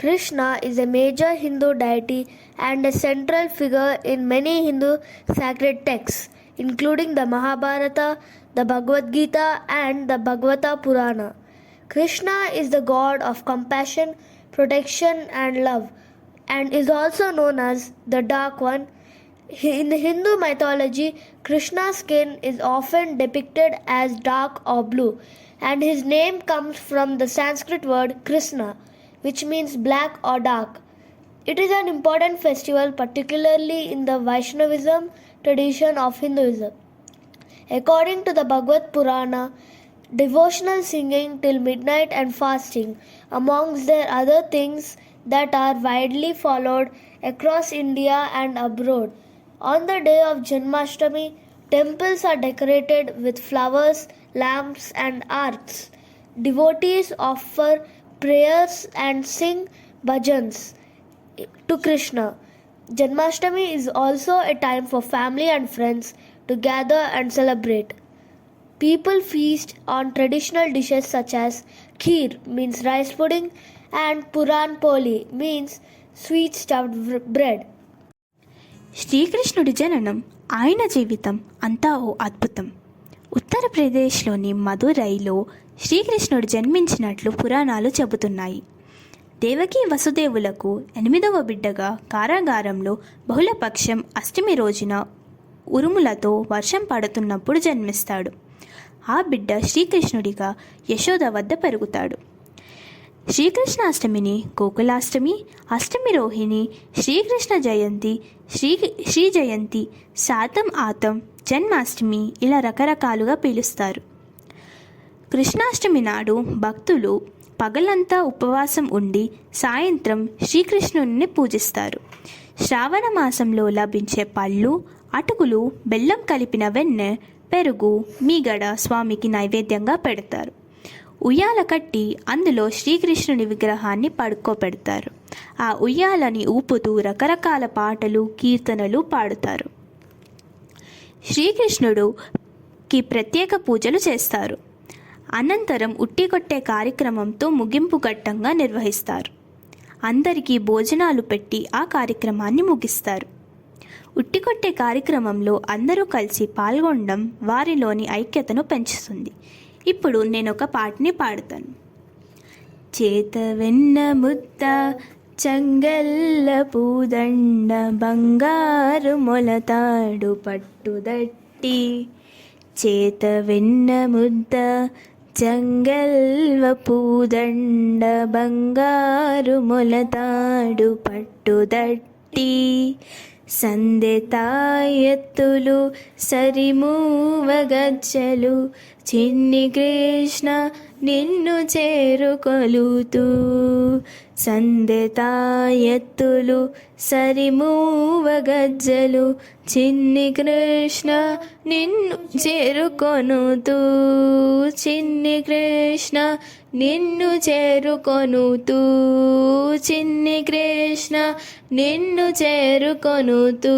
Krishna is a major Hindu deity and a central figure in many Hindu sacred texts, including the Mahabharata, the Bhagavad Gita, and the Bhagavata Purana. Krishna is the god of compassion, protection, and love, and is also known as the Dark One. In the Hindu mythology, Krishna's skin is often depicted as dark or blue, and his name comes from the Sanskrit word Krishna, which means black or dark. It is an important festival, particularly in the Vaishnavism tradition of Hinduism. According to the Bhagavad Purana, devotional singing till midnight and fasting, amongst their other things that are widely followed across India and abroad. On the day of Janmashtami, temples are decorated with flowers, lamps, and arts. Devotees offer prayers and sing bhajans to Krishna. Janmashtami is also a time for family and friends to gather and celebrate. People feast on traditional dishes such as kheer, means rice pudding, and puran poli, means sweet stuffed bread. శ్రీకృష్ణుడి జననం, ఆయన జీవితం అంతా ఓ అద్భుతం. ఉత్తరప్రదేశ్లోని మదురైలో శ్రీకృష్ణుడు జన్మించినట్లు పురాణాలు చెబుతున్నాయి. దేవకీ వసుదేవులకు 8వ బిడ్డగా కారాగారంలో బహుళపక్షం అష్టమి రోజున ఉరుములతో వర్షం పడుతున్నప్పుడు జన్మిస్తాడు. ఆ బిడ్డ శ్రీకృష్ణుడిగా యశోద వద్ద పెరుగుతాడు. శ్రీకృష్ణాష్టమిని గోకులాష్టమి, అష్టమి రోహిణి, శ్రీకృష్ణ జయంతి, శ్రీ జయంతి, శాతం ఆతం, జన్మాష్టమి ఇలా రకరకాలుగా పిలుస్తారు. కృష్ణాష్టమి నాడు భక్తులు పగలంతా ఉపవాసం ఉండి సాయంత్రం శ్రీకృష్ణుని పూజిస్తారు. శ్రావణ మాసంలో లభించే పళ్ళు, అటుకులు, బెల్లం కలిపిన వెన్నె, పెరుగు, మీగడ స్వామికి నైవేద్యంగా పెడతారు. ఉయ్యాల కట్టి అందులో శ్రీకృష్ణుని విగ్రహాన్ని పడుకోబెడతారు. ఆ ఉయ్యాలని ఊపుతూ రకరకాల పాటలు, కీర్తనలు పాడుతారు. శ్రీకృష్ణుడికి ప్రత్యేక పూజలు చేస్తారు. అనంతరం ఉట్టి కొట్టే కార్యక్రమంతో ముగింపు ఘట్టంగా నిర్వహిస్తారు. అందరికీ భోజనాలు పెట్టి ఆ కార్యక్రమాన్ని ముగిస్తారు. ఉట్టికొట్టే కార్యక్రమంలో అందరూ కలిసి పాల్గొనడం వారిలోని ఐక్యతను పెంచుతుంది. ఇప్పుడు నేను ఒక పాటని పాడతాను. చేత వెన్న ముద్ద, చంగల్ల పూదండ, బంగారు మొలతాడు పట్టుదట్టి. చేత వెన్న ముద్ద, చంగల్వ పూదండ, బంగారు మొలతాడు పట్టుదట్టి. సందె తాయెత్తులు, సరిమూవ గజ్జలు, చిన్ని కృష్ణ నిన్ను చేరుకొలుతూ. సందె తాయెత్తులు, సరిమూవ గజ్జలు, చిన్ని కృష్ణ నిన్ను చేరుకొనుతూ. చిన్ని కృష్ణ నిన్ను చేరుకొనుతూ. చిన్ని కృష్ణ నిన్ను చేరుకొనుతూ.